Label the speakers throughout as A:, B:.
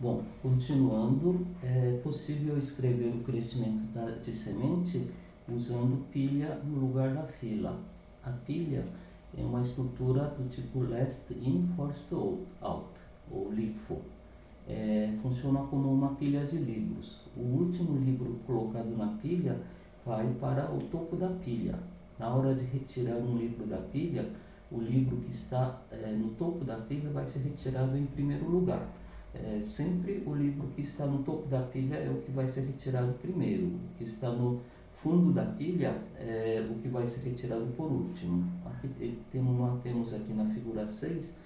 A: Bom, continuando, é possível escrever o crescimento de semente usando pilha no lugar da fila. A pilha é uma estrutura do tipo last in, first out, ou LIFO. Funciona como uma pilha de livros. O último livro colocado na pilha vai para o topo da pilha. Na hora de retirar um livro da pilha, o livro que está no topo da pilha vai ser retirado em primeiro lugar. Sempre o livro que está no topo da pilha é o que vai ser retirado primeiro. O que está no fundo da pilha é o que vai ser retirado por último. Aqui temos aqui na figura 6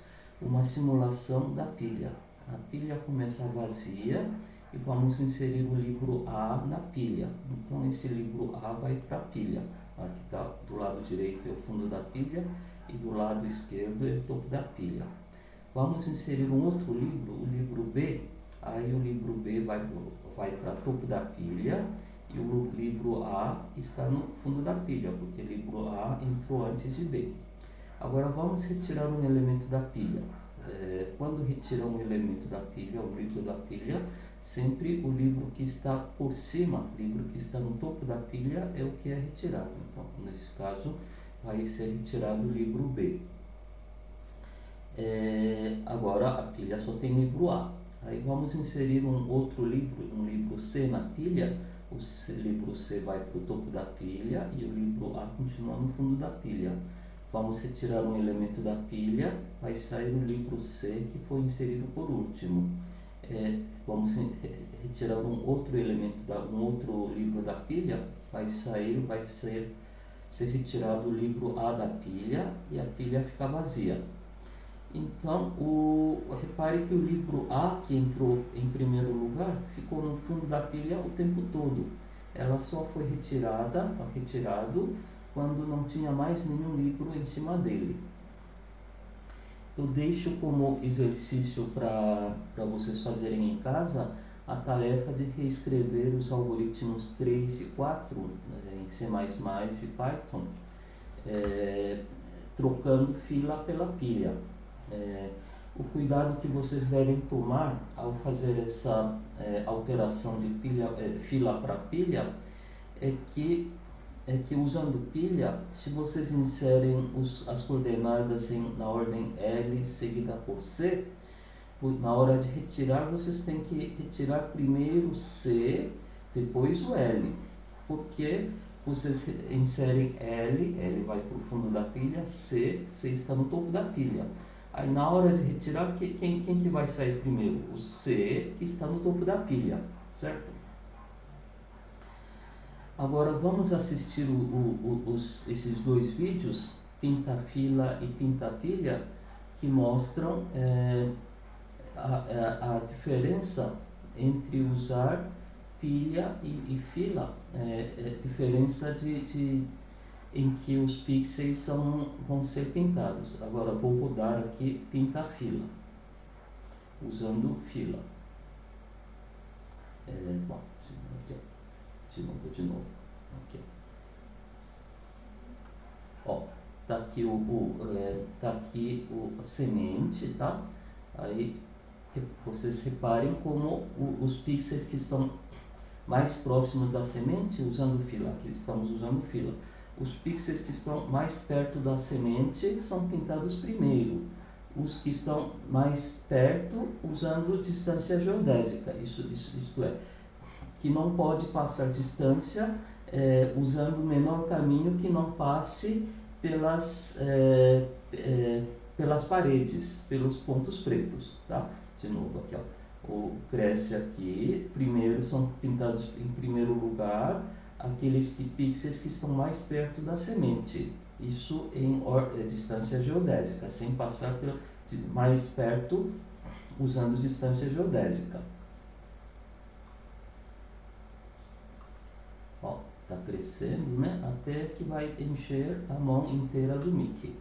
A: uma simulação da pilha. A pilha começa vazia e vamos inserir o livro A na pilha. Então esse livro A vai para a pilha. Aqui está do lado direito é o fundo da pilha e do lado esquerdo é o topo da pilha. Vamos inserir um outro livro, o livro B. Aí o livro B vai para o topo da pilha e o livro A está no fundo da pilha, porque o livro A entrou antes de B. Agora vamos retirar um elemento da pilha. Quando retira um elemento da pilha, o livro da pilha, sempre o livro que está por cima, o livro que está no topo da pilha é o que é retirado. Então, nesse caso, vai ser retirado o livro B. Agora a pilha só tem livro A. Aí vamos inserir um outro livro, um livro C na pilha. Livro C vai para o topo da pilha e o livro A continua no fundo da pilha. Vamos retirar um elemento da pilha, vai sair o livro C que foi inserido por último. Vamos retirar um outro elemento, um outro livro da pilha, vai ser retirado o livro A da pilha e a pilha fica vazia. Então, repare que o livro A, que entrou em primeiro lugar, ficou no fundo da pilha o tempo todo. Ela só foi retirado quando não tinha mais nenhum livro em cima dele. Eu deixo como exercício para vocês fazerem em casa a tarefa de reescrever os algoritmos 3 e 4 em C++ e Python, trocando fila pela pilha. O cuidado que vocês devem tomar ao fazer essa alteração de fila para pilha é que usando pilha, se vocês inserem as coordenadas na ordem L seguida por C, na hora de retirar vocês têm que retirar primeiro C, depois o L, porque vocês inserem L vai para o fundo da pilha, C está no topo da pilha. Aí na hora de retirar, quem que vai sair primeiro? O C, que está no topo da pilha, certo? Agora vamos assistir esses dois vídeos, pinta-fila e pinta-pilha, que mostram a diferença entre usar pilha e fila, diferença em que os pixels vão ser pintados. Agora vou rodar aqui pinta-fila, usando fila. Bom, de novo. Aqui. Ó, tá aqui a semente, tá? Aí vocês reparem como os pixels que estão mais próximos da semente usando fila. Aqui estamos usando fila. Os pixels que estão mais perto da semente são pintados primeiro. Os que estão mais perto usando distância geodésica. Isto é, que não pode passar distância usando o menor caminho que não passe pelas paredes, pelos pontos pretos, tá? De novo aqui, ó. O cresce aqui, primeiro são pintados em primeiro lugar aqueles pixels que estão mais perto da semente. Isso em distância geodésica, sem passar mais perto usando distância geodésica. Ó, tá crescendo, né? Até que vai encher a mão inteira do Mickey.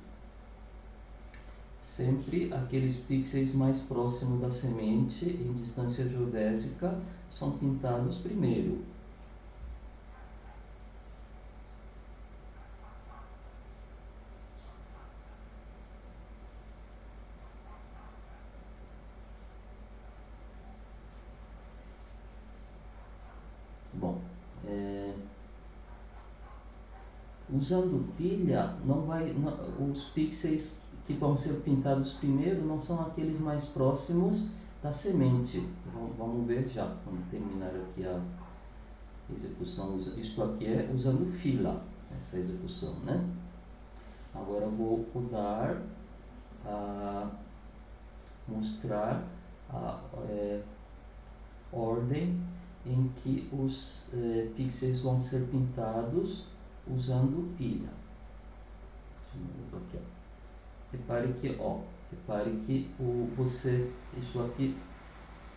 A: Sempre aqueles pixels mais próximos da semente em distância geodésica são pintados primeiro. Usando pilha, os pixels que vão ser pintados primeiro não são aqueles mais próximos da semente. Vamos ver já, quando terminar aqui a execução. Isto aqui é usando fila, essa execução, né? Agora eu vou rodar a mostrar a ordem em que os pixels vão ser pintados usando pilha. Aqui, ó. Repare que isso aqui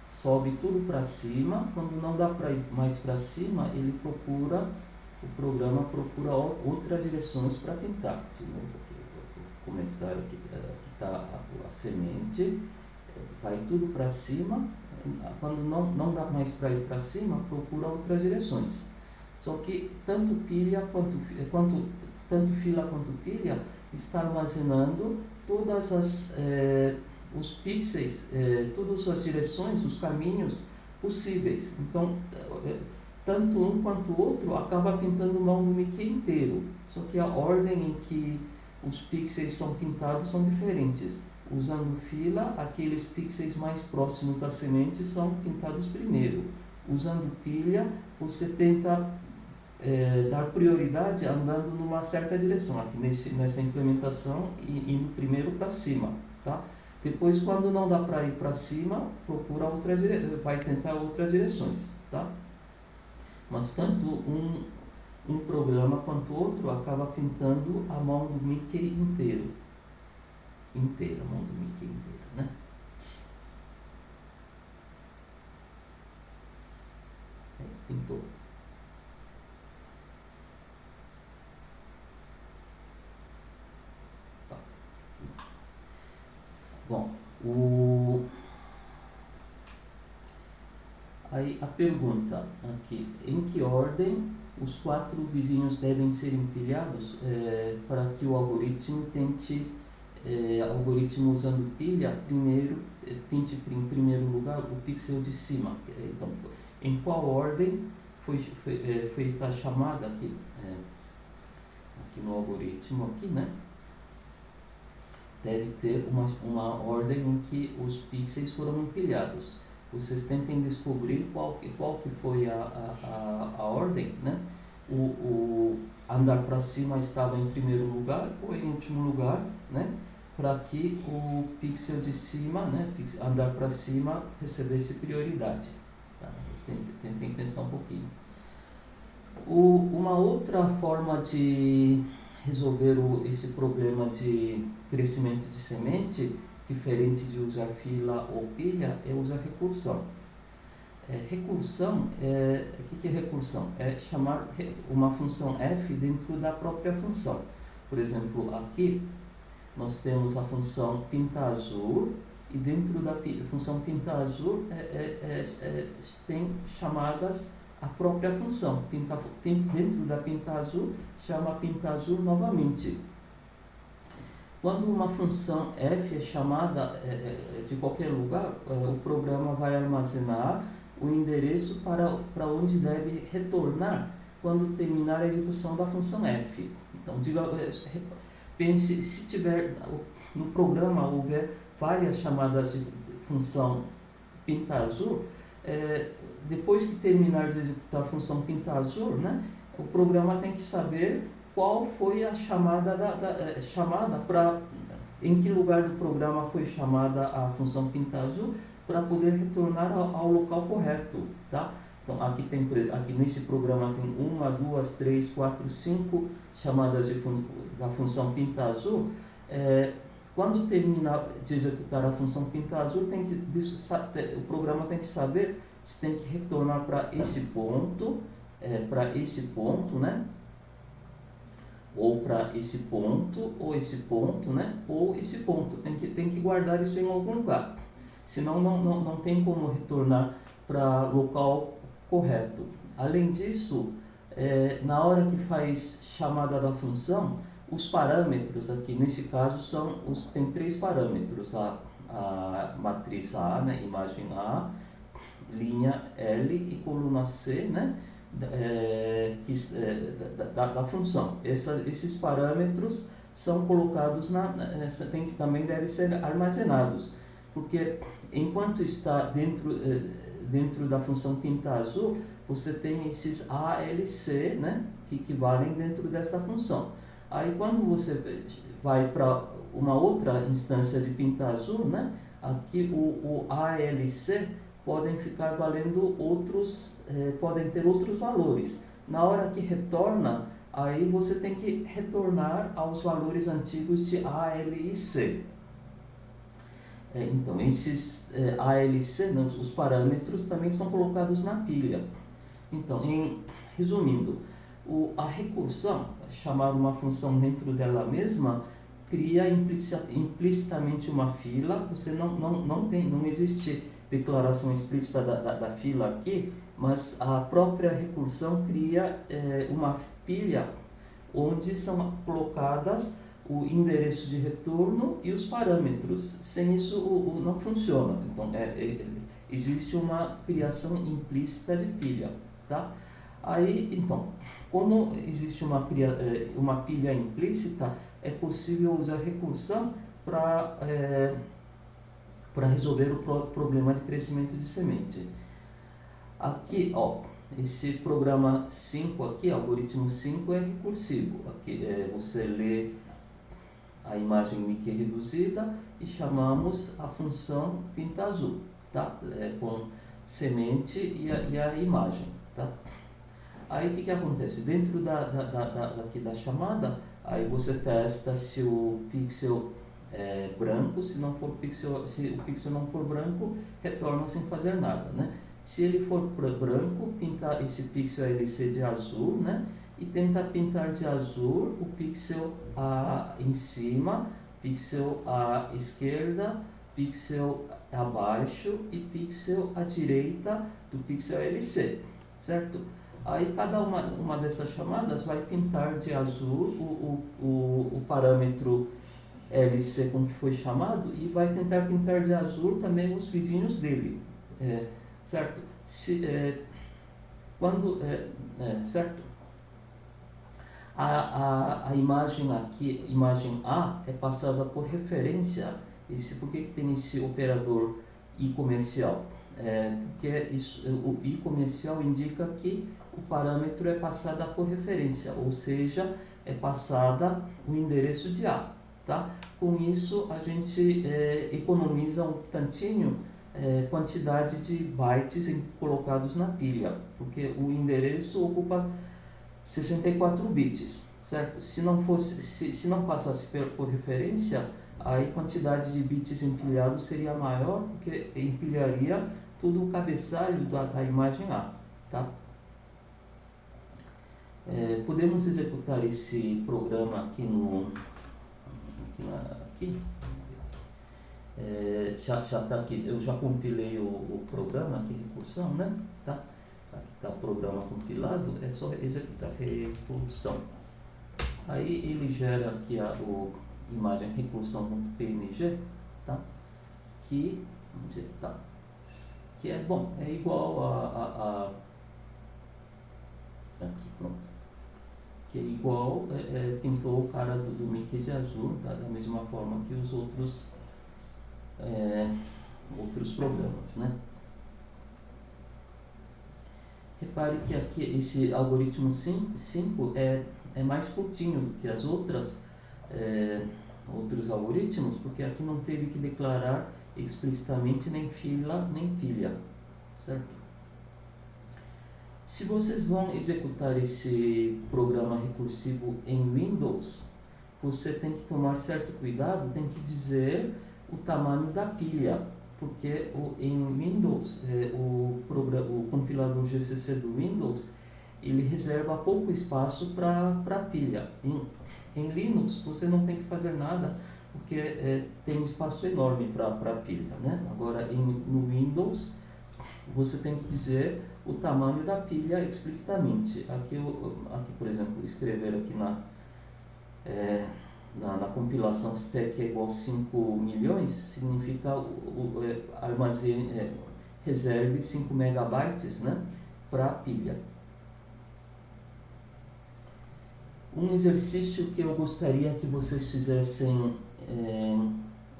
A: sobe tudo para cima. Quando não dá para ir mais para cima, o programa procura outras direções para pintar. De novo, aqui, vou começar aqui está a semente, vai tudo para cima. Quando não dá mais para ir para cima, procura outras direções. Só que tanto fila quanto pilha está armazenando todas os pixels, todas as direções, os caminhos possíveis. Então, tanto um quanto o outro acaba pintando o mão do Mickey inteiro. Só que a ordem em que os pixels são pintados são diferentes. Usando fila, aqueles pixels mais próximos da semente são pintados primeiro. Usando pilha, você tenta dar prioridade andando numa certa direção, aqui nessa implementação, indo primeiro para cima, tá? Depois, quando não dá para ir para cima, vai tentar outras direções, tá? Mas tanto um programa quanto outro acaba pintando a mão do Mickey inteira, a mão do Mickey inteira, né? Pintou. Tá. Bom, aí a pergunta aqui, em que ordem os 4 vizinhos devem ser empilhados para que o algoritmo tente, algoritmo usando pilha, primeiro pinte em primeiro lugar o pixel de cima. Então, em qual ordem foi feita a chamada aqui, aqui no algoritmo, aqui, né? Deve ter uma ordem em que os pixels foram empilhados. Vocês tentem descobrir qual que foi a ordem, né? O andar para cima estava em primeiro lugar ou em último lugar, né? Para que o pixel de cima, né? Andar para cima, recebesse prioridade. Tá? Tentem pensar um pouquinho. Uma outra forma de resolver esse problema de crescimento de semente, diferente de usar fila ou pilha, é usar recursão. Recursão, o que é recursão? É chamar uma função f dentro da própria função. Por exemplo, aqui nós temos a função pinta-azul e dentro da função pinta-azul tem chamadas a própria função. Dentro da pinta-azul chama pinta-azul novamente. Quando uma função f é chamada de qualquer lugar, o programa vai armazenar o endereço para onde deve retornar quando terminar a execução da função f. Então, pense, se tiver no programa houver várias chamadas de função pinta-azul, depois que terminar de executar a função pinta-azul, né, o programa tem que saber qual foi a chamada em que lugar do programa foi chamada a função pinta-azul para poder retornar ao local correto, tá? Então aqui nesse programa tem 1, 2, 3, 4, 5 chamadas da função pinta-azul. Quando terminar de executar a função pinta-azul, o programa tem que saber se tem que retornar para esse ponto, né? Ou para esse ponto, ou esse ponto, né? Ou esse ponto. Tem que guardar isso em algum lugar. Senão não tem como retornar para o local correto. Além disso, na hora que faz chamada da função, os parâmetros aqui, nesse caso, tem 3 parâmetros. A matriz A, né? Imagem A, linha L e coluna C, né? da função. Esses parâmetros são colocados também devem ser armazenados, porque enquanto está dentro da função pinta azul, você tem esses ALC, né, que valem dentro desta função. Aí quando você vai para uma outra instância de pinta azul, né, aqui o ALC podem ficar valendo podem ter outros valores. Na hora que retorna, aí você tem que retornar aos valores antigos de ALC. Então, esses ALC, não, os parâmetros também são colocados na pilha. Então, resumindo, a recursão, chamar uma função dentro dela mesma, cria implicitamente uma fila. Você não existe declaração explícita da fila aqui, mas a própria recursão cria uma pilha onde são colocadas o endereço de retorno e os parâmetros. Sem isso não funciona. Então existe uma criação implícita de pilha, tá? Aí, então, como existe uma pilha implícita, é possível usar recursão para resolver o problema de crescimento de semente. Aqui, esse programa 5 aqui, algoritmo 5, é recursivo. Aqui você lê a imagem Mickey reduzida e chamamos a função pinta azul, tá? Com semente e a imagem, tá? Aí o que acontece? Dentro daqui da chamada, aí você testa se o pixel é branco. Se o pixel não for branco, retorna sem fazer nada, né? Se ele for branco, pinta esse pixel LC de azul, né? E tenta pintar de azul o pixel em cima, pixel à esquerda, pixel abaixo e pixel à direita do pixel LC, certo? Aí cada uma dessas chamadas vai pintar de azul o parâmetro LC como que foi chamado, e vai tentar pintar de azul também os vizinhos dele, certo? Certo? A imagem aqui, imagem A, é passada por referência. Por que tem esse operador I comercial? Porque o I comercial indica que o parâmetro é passado por referência, ou seja, é passada o endereço de A, tá? Com isso a gente economiza um tantinho quantidade de bytes colocados na pilha, porque o endereço ocupa 64 bits, certo? Se não passasse por referência, aí a quantidade de bits empilhados seria maior, porque empilharia todo o cabeçalho da imagem A, tá? Podemos executar esse programa aqui aqui. Já está aqui, eu já compilei o programa aqui, recursão, né? Tá? Aqui está o programa compilado, é só executar recursão. Aí ele gera aqui a imagem recursão.png, tá? Onde é que tá? Que é igual aqui, pronto. Que é igual, pintou o cara do Mickey de azul, tá? Da mesma forma que os outros programas, né? Repare que aqui esse algoritmo 5 é mais curtinho do que as outros algoritmos, porque aqui não teve que declarar explicitamente nem fila nem pilha, certo? Se vocês vão executar esse programa recursivo em Windows, você tem que tomar certo cuidado, tem que dizer o tamanho da pilha, porque em Windows, o compilador GCC do Windows, ele reserva pouco espaço para pilha. Em Linux, você não tem que fazer nada, porque tem espaço enorme para pilha, né? Agora, no Windows, você tem que dizer o tamanho da pilha explicitamente. Aqui, por exemplo, escrever aqui na compilação stack é igual a 5 milhões, significa reserve 5 megabytes, né, para a pilha. Um exercício que eu gostaria que vocês fizessem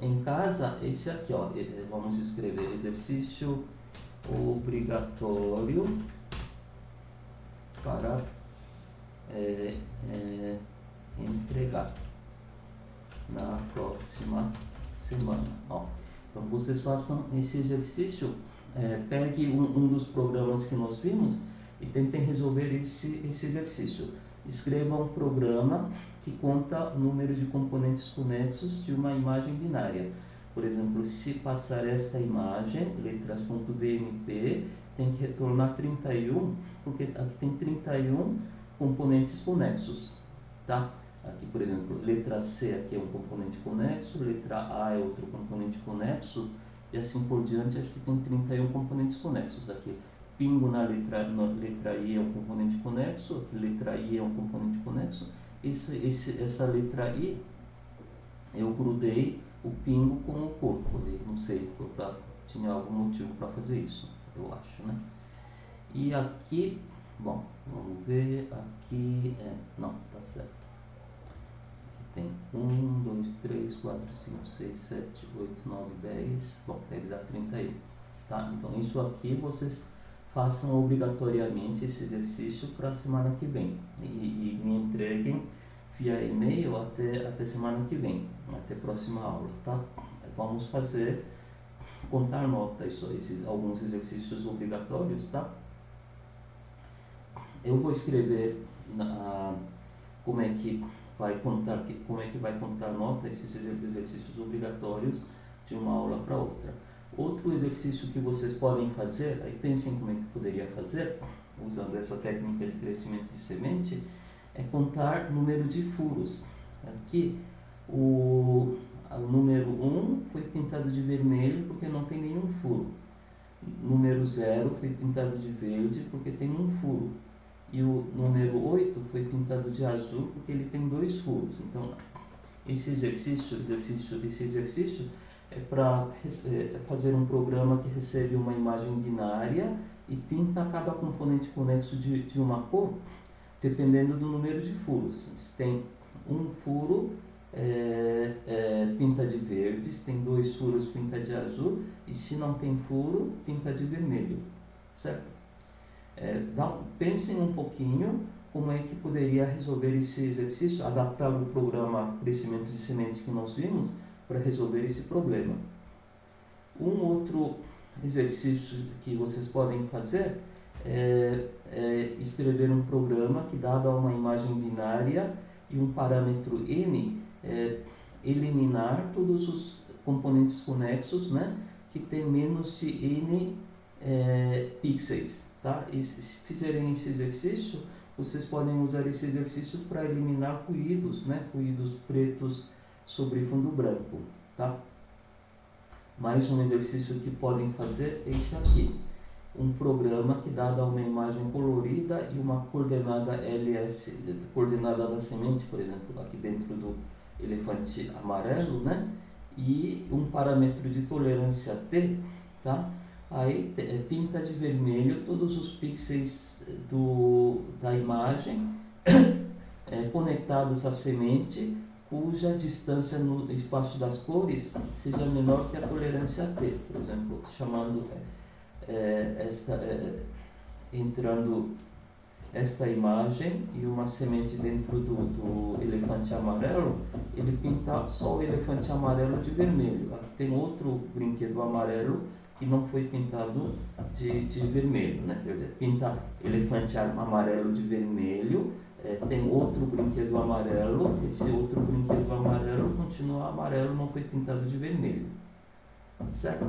A: em casa, esse aqui, ó, vamos escrever exercício obrigatório para entregar na próxima semana. Ó, então vocês façam esse exercício, pegue um dos programas que nós vimos e tentem resolver esse exercício. Escreva um programa que conta o número de componentes conexos de uma imagem binária. Por exemplo, se passar esta imagem, letras.dmp, tem que retornar 31, porque aqui tem 31 componentes conexos, tá? Aqui, por exemplo, letra C aqui é um componente conexo, letra A é outro componente conexo, e assim por diante, acho que tem 31 componentes conexos. Aqui, pingo na letra I é um componente conexo, aqui letra I é um componente conexo, essa letra I, eu grudei o pingo com o corpo, não sei, tinha algum motivo para fazer isso, eu acho, né? E aqui, bom, vamos ver, aqui, não, tá certo. Tem 1, 2, 3, 4, 5, 6, 7, 8, 9, 10, bom, deve dar 31, tá? Então isso aqui vocês façam obrigatoriamente esse exercício para a semana que vem e me entreguem via e-mail até semana que vem, até a próxima aula, tá? Vamos fazer, contar nota, alguns exercícios obrigatórios, tá? Eu vou escrever como é que vai contar nota, esses exercícios obrigatórios de uma aula para outra. Outro exercício que vocês podem fazer, aí pensem como é que poderia fazer, usando essa técnica de crescimento de semente, é contar número de furos. Aqui, o número 1 foi pintado de vermelho porque não tem nenhum furo. Número 0 foi pintado de verde porque tem um furo. E o número 8 foi pintado de azul porque ele tem 2 furos. Então, esse exercício é para fazer um programa que recebe uma imagem binária e pinta cada componente conexo de uma cor, dependendo do número de furos. Se tem um furo, pinta de verde, se tem 2 furos, pinta de azul, e se não tem furo, pinta de vermelho, certo? Pensem um pouquinho como é que poderia resolver esse exercício, adaptar o programa crescimento de sementes que nós vimos para resolver esse problema. Um outro exercício que vocês podem fazer é escrever um programa que, dado uma imagem binária e um parâmetro n, eliminar todos os componentes conexos, né, que tem menos de n pixels. Tá? E se fizerem esse exercício, vocês podem usar esse exercício para eliminar ruídos, né? Ruídos pretos sobre fundo branco. Tá? Mais um exercício que podem fazer é esse aqui. Um programa que, dada uma imagem colorida e uma coordenada LS, coordenada da semente, por exemplo, aqui dentro do elefante amarelo, né? E um parâmetro de tolerância T, tá? Aí pinta de vermelho todos os pixels da imagem conectados à semente, cuja distância no espaço das cores seja menor que a tolerância T. Por exemplo, chamando entrando esta imagem e uma semente dentro do elefante amarelo, ele pinta só o elefante amarelo de vermelho. Aqui tem outro brinquedo amarelo que não foi pintado de vermelho, né? Quer dizer, pinta elefante amarelo de vermelho, tem outro brinquedo amarelo, esse outro brinquedo amarelo continua amarelo, não foi pintado de vermelho, certo?